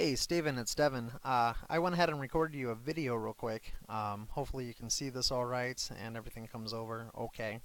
Hey Steven, it's Devin. I went ahead and recorded you a video real quick. Hopefully you can see this all right and everything comes over okay.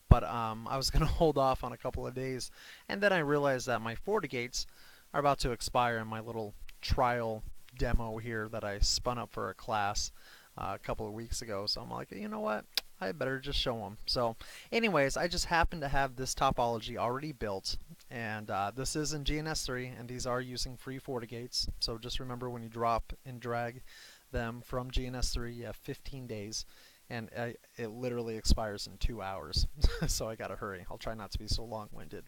But I was going to hold off on a couple of days, and then I realized that my FortiGates are about to expire in my little trial demo here that I spun up for a class a couple of weeks ago. So I'm like, you know what? I better just show them. So anyways, I just happen to have this topology already built, and this is in GNS3, and these are using free FortiGates. So just remember, when you drop and drag them from GNS3, you have 15 days, and it literally expires in 2 hours. So I gotta hurry. I'll try not to be so long-winded.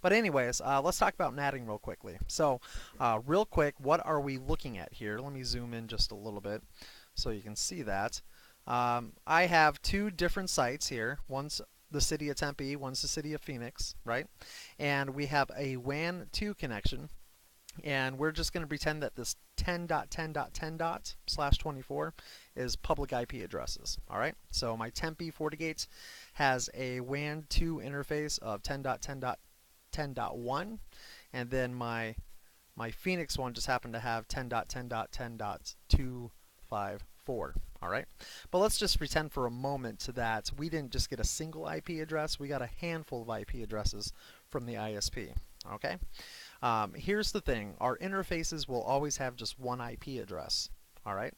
But anyways, let's talk about natting real quickly. So real quick, what are we looking at here? Let me zoom in just a little bit so you can see that. I have two different sites here. One's the city of Tempe, one's the city of Phoenix, right? And we have a WAN 2 connection, and we're just going to pretend that this 10.10.10./24 is public IP addresses. All right. So my Tempe FortiGate has a WAN 2 interface of 10.10.10.1, and then my Phoenix one just happened to have 10.10.10.254. All right, but let's just pretend for a moment that we didn't just get a single IP address, we got a handful of IP addresses from the ISP. Okay, here's the thing, our interfaces will always have just one IP address. All right,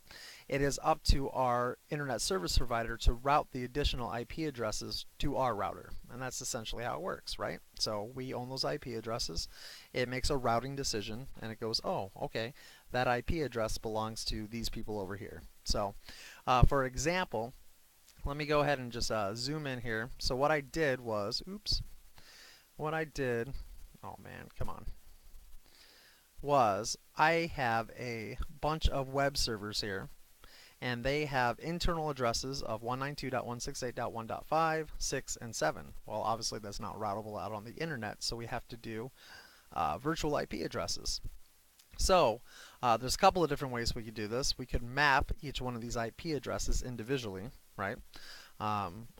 it is up to our internet service provider to route the additional IP addresses to our router, and that's essentially how it works, right? So we own those IP addresses. It makes a routing decision, and it goes, oh, okay, that IP address belongs to these people over here. So for example, let me go ahead and just zoom in here. So what I did was, oh man, come on, was I have a bunch of web servers here, and they have internal addresses of 192.168.1.5, 6, and 7. Well, obviously that's not routable out on the internet, so we have to do virtual IP addresses. So there's a couple of different ways we could do this. We could map each one of these IP addresses individually, right?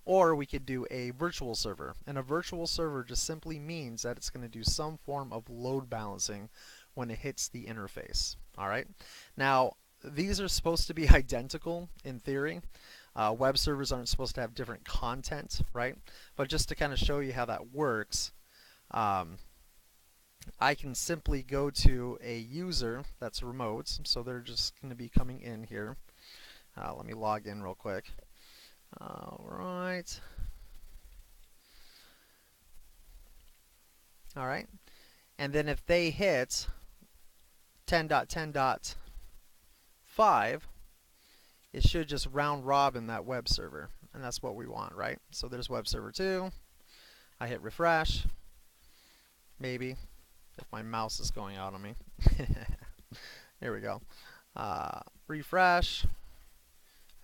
Or we could do a virtual server. And a virtual server just simply means that it's going to do some form of load balancing when it hits the interface. All right. Now, these are supposed to be identical in theory. Web servers aren't supposed to have different content, right? But just to kind of show you how that works, I can simply go to a user that's remote, so they're just going to be coming in here. Let me log in real quick. Alright. Alright. And then if they hit 10.10.5, it should just round robin that web server. And that's what we want, right? So there's web server 2. I hit refresh. Maybe. If my mouse is going out on me. Here we go. Refresh.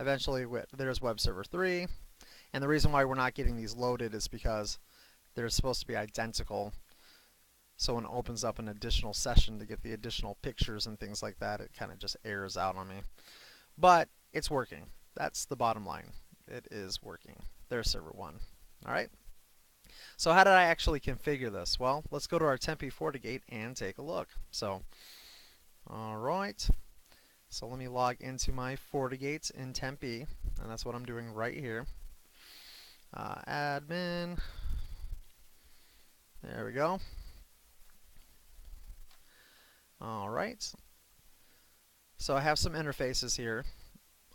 Eventually, there's web server 3. And the reason why we're not getting these loaded is because they're supposed to be identical. So when it opens up an additional session to get the additional pictures and things like that, it kind of just errors out on me. But it's working. That's the bottom line. It is working. There's server 1. All right. So how did I actually configure this? Well, let's go to our Tempe FortiGate and take a look. So, all right. So let me log into my FortiGates in Tempe, and that's what I'm doing right here. Admin. There we go. All right. So I have some interfaces here.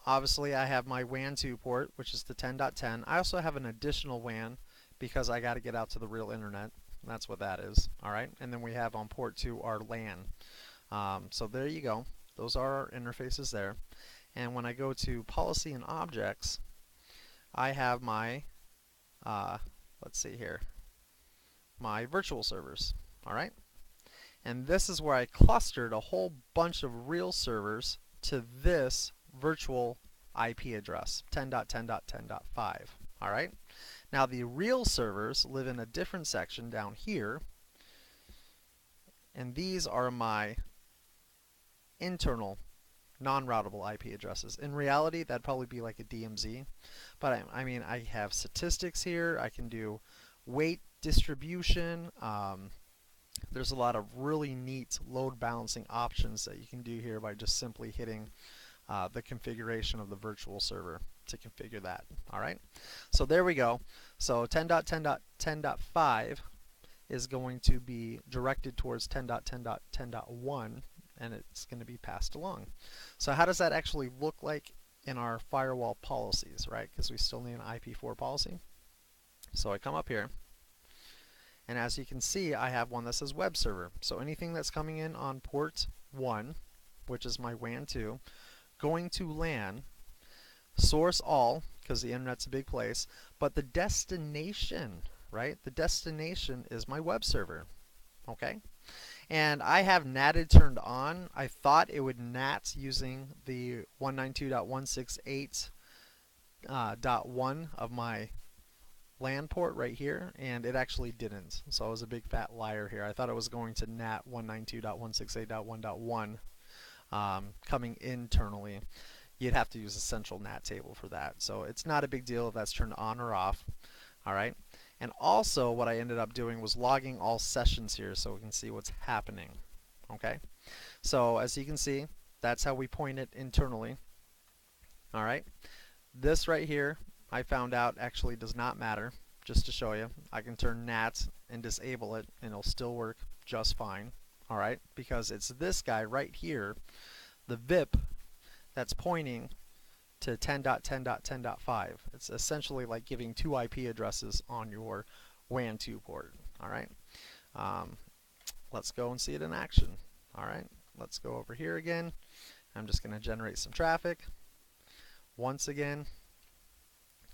Obviously, I have my WAN 2 port, which is the 10.10. I also have an additional WAN because I got to get out to the real internet. That's what that is. All right. And then we have on port 2 our LAN. So there you go. Those are our interfaces there. And when I go to policy and objects, I have my, let's see here, my virtual servers. All right. And this is where I clustered a whole bunch of real servers to this virtual IP address, 10.10.10.5. All right. Now the real servers live in a different section down here, and these are my internal non-routable IP addresses. In reality, that'd probably be like a DMZ, but I mean, I have statistics here. I can do weight distribution. there's a lot of really neat load balancing options that you can do here by just simply hitting the configuration of the virtual server to configure that. Alright, so there we go. So 10.10.10.5 is going to be directed towards 10.10.10.1, and it's going to be passed along. So how does that actually look like in our firewall policies, right? Because we still need an IP4 policy. So I come up here, and as you can see, I have one that says web server. So anything that's coming in on port 1, which is my WAN 2, going to LAN, source all, because the internet's a big place, but the destination, right? The destination is my web server, okay? And I have NATed turned on. I thought it would NAT using the 192.168.1 of my LAN port right here, and it actually didn't. So I was a big fat liar here. I thought it was going to NAT 192.168.1.1 coming internally. You'd have to use a central NAT table for that. So it's not a big deal if that's turned on or off. Alright. And also what I ended up doing was logging all sessions here so we can see what's happening. Okay. So as you can see, that's how we point it internally. Alright. This right here I found out actually does not matter. Just to show you, I can turn NAT and disable it and it'll still work just fine. Alright, because it's this guy right here, the VIP, that's pointing to 10.10.10.5. It's essentially like giving 2 IP addresses on your WAN 2 port. Alright, let's go and see it in action. Alright, let's go over here again. I'm just going to generate some traffic once again,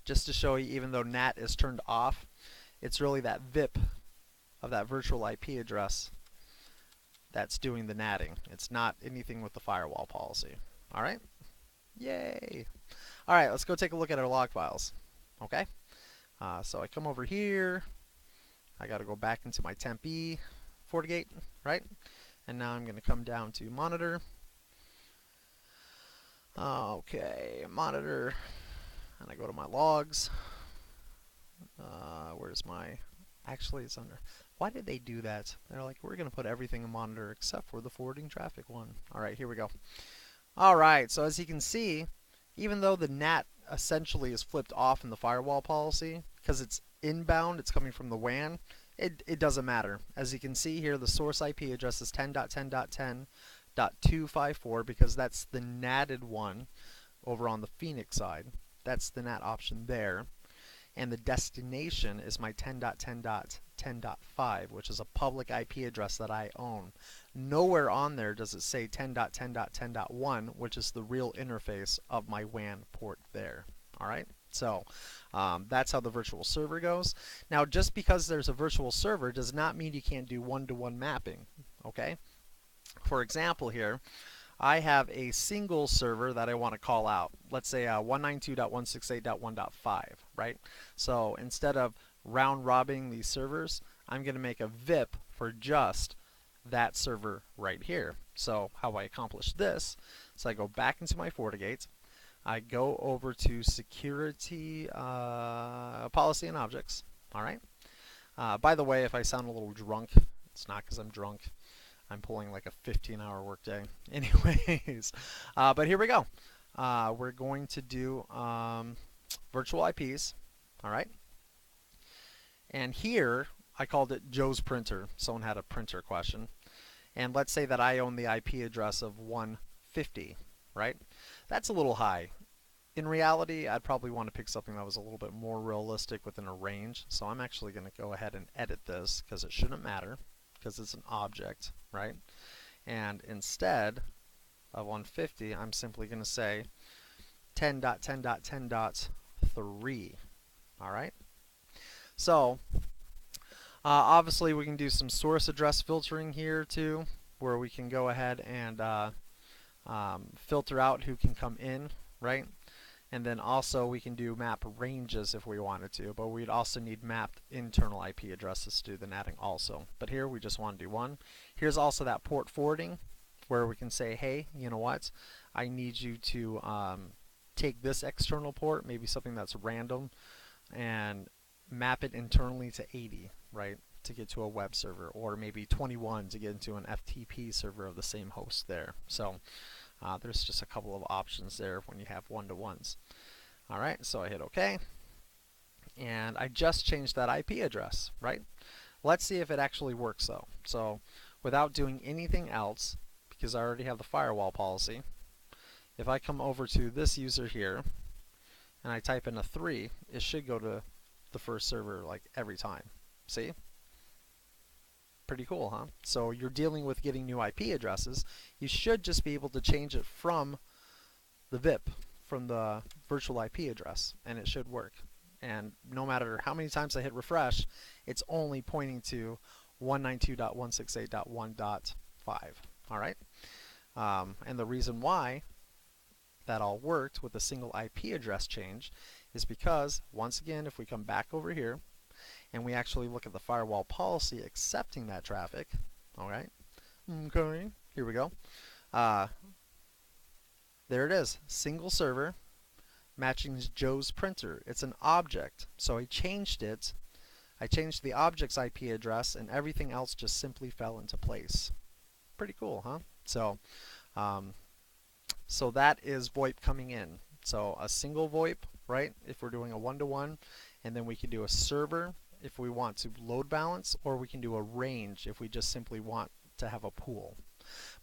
just to show you, even though NAT is turned off, it's really that VIP of that virtual IP address that's doing the NATing. It's not anything with the firewall policy. Alright? Yay! Alright, let's go take a look at our log files. Okay? So I come over here. I got to go back into my Tempe FortiGate, right? And now I'm going to come down to monitor. Okay, monitor. And I go to my logs. Where's my... Actually, it's under... Why did they do that? They're like, we're going to put everything in monitor except for the forwarding traffic one. Alright, here we go. Alright, so as you can see, even though the NAT essentially is flipped off in the firewall policy, because it's inbound, it's coming from the WAN, it doesn't matter. As you can see here, the source IP address is 10.10.10.254 because that's the NATed one over on the Phoenix side. That's the NAT option there. And the destination is my 10.10.10.5, which is a public IP address that I own. Nowhere on there does it say 10.10.10.1, which is the real interface of my WAN port there. Alright, so that's how the virtual server goes. Now, just because there's a virtual server does not mean you can't do one-to-one mapping. Okay? For example here, I have a single server that I want to call out. Let's say 192.168.1.5, right? So instead of round robbing these servers, I'm going to make a VIP for just that server right here. So how I accomplish this, so I go back into my FortiGate, I go over to security policy and objects. All right. By the way, if I sound a little drunk, it's not because I'm drunk. I'm pulling like a 15-hour workday. Anyways, but here we go. We're going to do virtual IPs. All right. And here I called it Joe's printer. Someone had a printer question. And let's say that I own the IP address of 150, right? That's a little high. In reality, I'd probably want to pick something that was a little bit more realistic within a range. So I'm actually going to go ahead and edit this because it shouldn't matter, because it's an object, right? And instead of 150, I'm simply going to say 10.10.10.3. All right? So obviously we can do some source address filtering here too, where we can go ahead and filter out who can come in, right? And then also we can do map ranges if we wanted to, but we'd also need mapped internal IP addresses to do the NATing also. But here we just want to do one. Here's also that port forwarding where we can say, hey, you know what? I need you to take this external port, maybe something that's random, and map it internally to 80, right? to get to a web server, or maybe 21 to get into an FTP server of the same host there. So there's just a couple of options there when you have one-to-ones. All right, so I hit OK, and I just changed that IP address, right? Let's see if it actually works though. So without doing anything else, because I already have the firewall policy, if I come over to this user here and I type in a 3, it should go to the first server like every time. See? Pretty cool, huh? So you're dealing with getting new IP addresses. You should just be able to change it from the VIP, from the virtual IP address, and it should work. And no matter how many times I hit refresh, it's only pointing to 192.168.1.5. All right? And the reason why that all worked with a single IP address change is because, once again, if we come back over here and we actually look at the firewall policy accepting that traffic, all right? Okay, here we go. There it is, single server matching Joe's printer. It's an object, so I changed it. I changed the object's IP address, and everything else just simply fell into place. Pretty cool, huh? So, so that is VoIP coming in. So a single VoIP, right? If we're doing a one-to-one, and then we can do a server if we want to load balance, or we can do a range if we just simply want to have a pool.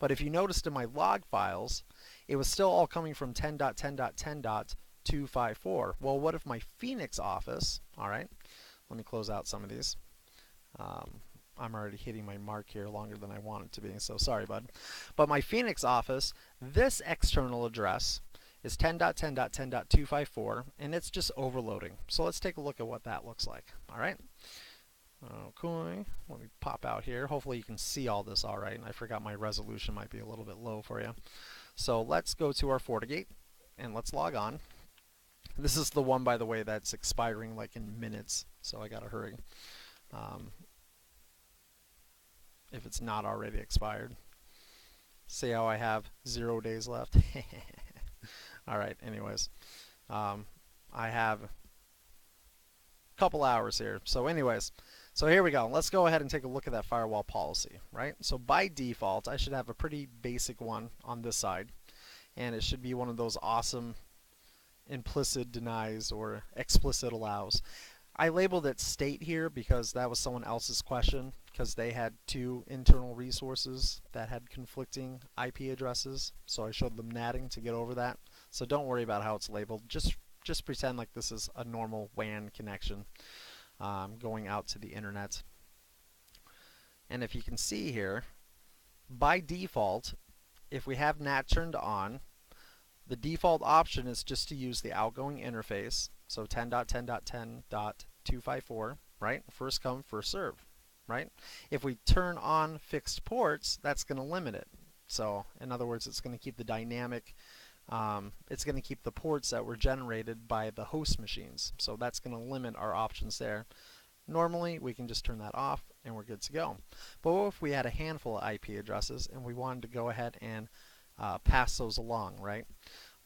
But if you noticed in my log files, it was still all coming from 10.10.10.254. Well, what if my Phoenix office, all right, let me close out some of these. I'm already hitting my mark here longer than I want it to be, so sorry, bud. But my Phoenix office, this external address is 10.10.10.254, and it's just overloading. So let's take a look at what that looks like. All right. Okay, let me pop out here. Hopefully you can see all this all right. And I forgot my resolution might be a little bit low for you. So let's go to our FortiGate, and let's log on. This is the one, by the way, that's expiring like in minutes, so I gotta hurry. If it's not already expired. See how I have 0 days left? Alright, anyways. I have a couple hours here. So anyways, so here we go. Let's go ahead and take a look at that firewall policy, right? So by default, I should have a pretty basic one on this side. And it should be one of those awesome implicit denies or explicit allows. I labeled it state here because that was someone else's question, because they had 2 internal resources that had conflicting IP addresses. So I showed them natting to get over that. So don't worry about how it's labeled. Just pretend like this is a normal WAN connection going out to the internet. And if you can see here, by default, if we have NAT turned on, the default option is just to use the outgoing interface. So 10.10.10.254, right? First come, first serve, right? If we turn on fixed ports, that's going to limit it. So in other words, it's going to keep the dynamic, it's going to keep the ports that were generated by the host machines. So that's going to limit our options there. Normally, we can just turn that off and we're good to go. But what if we had a handful of IP addresses and we wanted to go ahead and pass those along, right?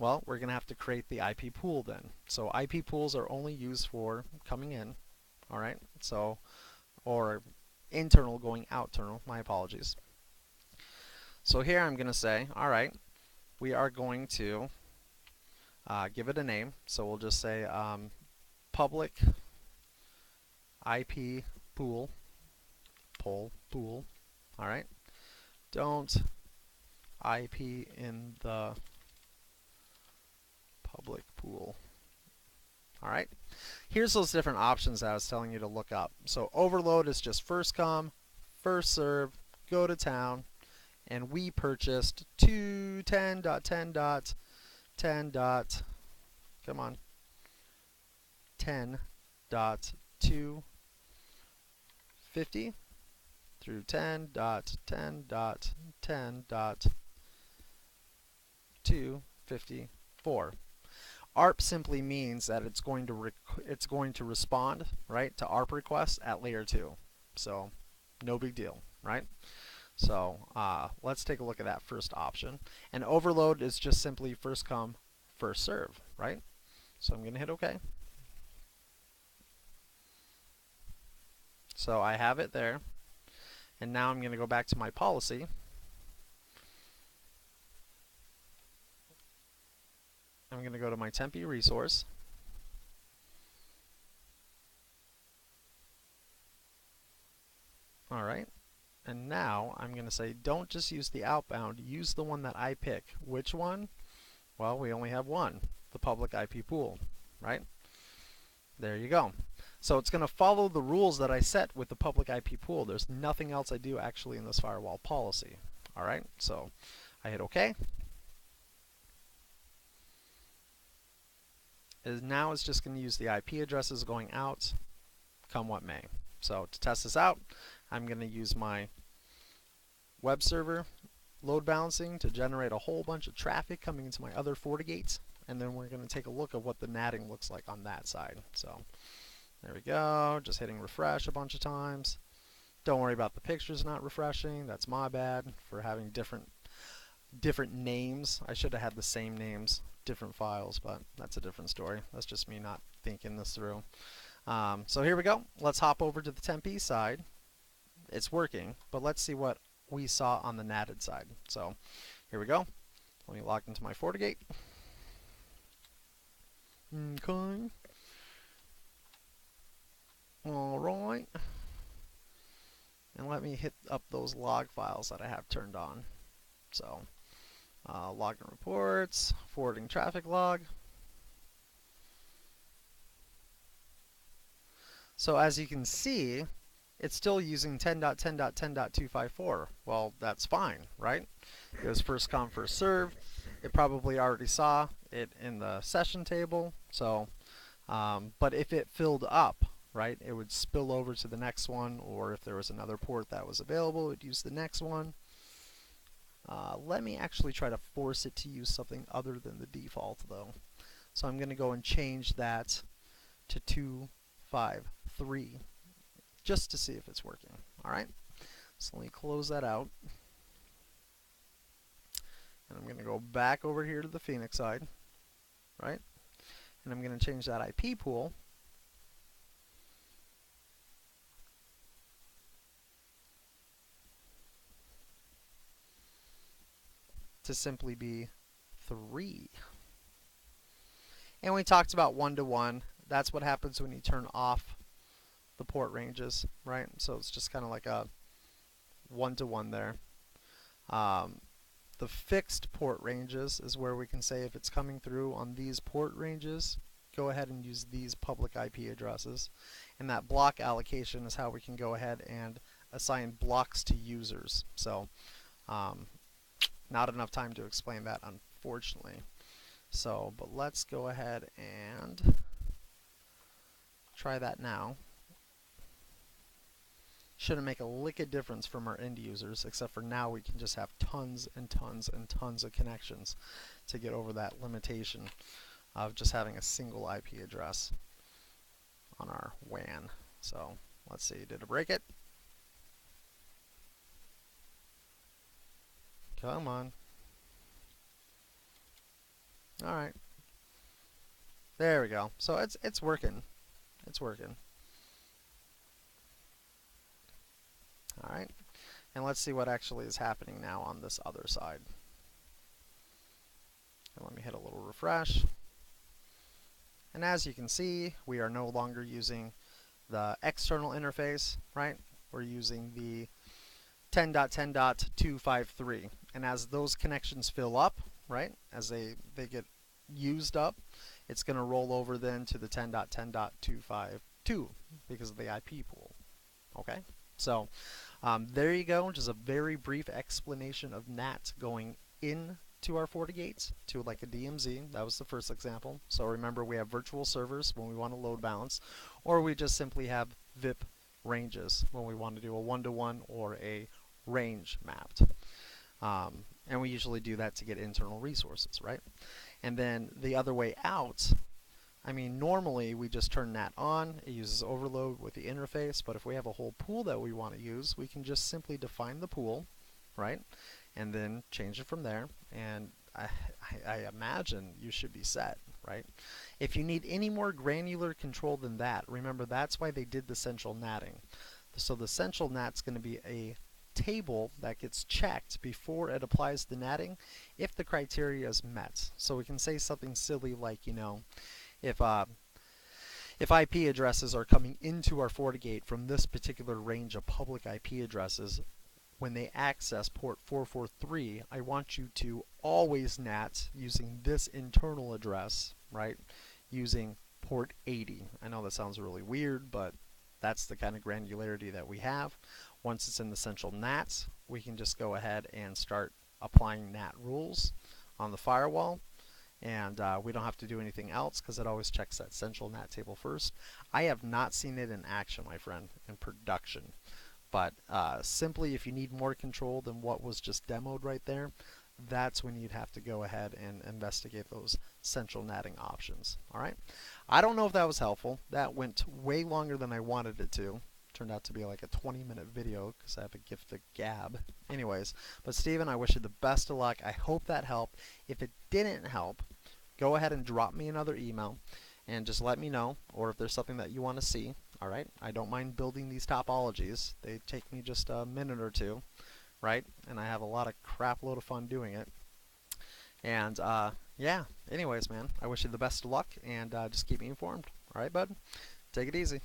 Well, we're going to have to create the IP pool then. So IP pools are only used for coming in, all right? So, or internal going outernal, my apologies. So here I'm going to say, all right, we are going to give it a name. So we'll just say public IP pool, pool, all right? Don't IP in the public pool. All right. Here's those different options that I was telling you to look up. So overload is just first come, first serve, go to town, and we purchased 10.10.10.10. Come on. 10.250 through 10.10.10.254. ARP simply means that it's going to respond, right, to ARP requests at layer 2. So no big deal, right? So let's take a look at that first option. And overload is just simply first come, first serve, right? So I'm going to hit OK. So I have it there. And now I'm going to go back to my policy. I'm going to go to my Tempe resource. All right. And now I'm going to say, don't just use the outbound, use the one that I pick. Which one? Well, we only have one, the public IP pool, right? There you go. So it's going to follow the rules that I set with the public IP pool. There's nothing else I do actually in this firewall policy. All right, so I hit OK. Now it's just going to use the IP addresses going out, come what may. So to test this out, I'm going to use my web server load balancing to generate a whole bunch of traffic coming into my other FortiGates, and then we're going to take a look at what the natting looks like on that side. So there we go, just hitting refresh a bunch of times. Don't worry about the pictures not refreshing, that's my bad for having different names. I should have had the same names, different files, but that's a different story. That's just me not thinking this through. So here we go. Let's hop over to the Tempe side. It's working, but let's see what we saw on the natted side. So here we go. Let me log into my FortiGate. Okay. All right. And let me hit up those log files that I have turned on. So login reports, forwarding traffic log. So as you can see, it's still using 10.10.10.254. Well, that's fine, right? It was first come, first serve. It probably already saw it in the session table. So, but if it filled up, right, it would spill over to the next one, or if there was another port that was available, it would use the next one. Let me actually try to force it to use something other than the default, though. So I'm going to go and change that to 253. Just to see if it's working. All right, so let me close that out. And I'm going to go back over here to the Phoenix side, right? And I'm going to change that IP pool to simply be 3. And we talked about 1-to-1. That's what happens when you turn off the port ranges, right? So it's just kind of like a 1-to-1 there. The fixed port ranges is where we can say if it's coming through on these port ranges, go ahead and use these public IP addresses. And that block allocation is how we can go ahead and assign blocks to users. So not enough time to explain that, unfortunately. So, but let's go ahead and try that now. Shouldn't make a lick of difference from our end users, except for now we can just have tons and tons and tons of connections to get over that limitation of just having a single IP address on our WAN. So let's see, did it break it? Come on. All right. There we go. So it's working. It's working. All right. And let's see what actually is happening now on this other side. And let me hit a little refresh. And as you can see, we are no longer using the external interface, right? We're using the 10.10.253. And as those connections fill up, right, as they get used up, it's going to roll over then to the 10.10.252 because of the IP pool. Okay? So there you go, just a very brief explanation of NAT going into our FortiGates to like a DMZ. That was the first example. So remember, we have virtual servers when we want to load balance, or we just simply have VIP ranges when we want to do a 1-to-1 or a range mapped. And we usually do that to get internal resources, right? And then the other way out, I mean, normally we just turn NAT on. It uses overload with the interface, but if we have a whole pool that we want to use, we can just simply define the pool, right? And then change it from there. And I imagine you should be set, right? If you need any more granular control than that, remember that's why they did the central natting. So the central NAT's going to be a table that gets checked before it applies the natting if the criteria is met. So we can say something silly like, you know, if IP addresses are coming into our FortiGate from this particular range of public IP addresses, when they access port 443, I want you to always NAT using this internal address, right, using port 80. I know that sounds really weird, but that's the kind of granularity that we have. Once it's in the central NAT, we can just go ahead and start applying NAT rules on the firewall. And we don't have to do anything else because it always checks that central NAT table first. I have not seen it in action, my friend, in production. But simply, if you need more control than what was just demoed right there, that's when you'd have to go ahead and investigate those central natting options. All right. I don't know if that was helpful. That went way longer than I wanted it to. Turned out to be like a 20-minute video because I have a gift of gab. Anyways, but Steven, I wish you the best of luck. I hope that helped. If it didn't help, go ahead and drop me another email and just let me know, or if there's something that you want to see. All right, I don't mind building these topologies. They take me just a minute or two, right? And I have a lot of crap load of fun doing it. And yeah, anyways, man, I wish you the best of luck, and just keep me informed. All right, bud? Take it easy.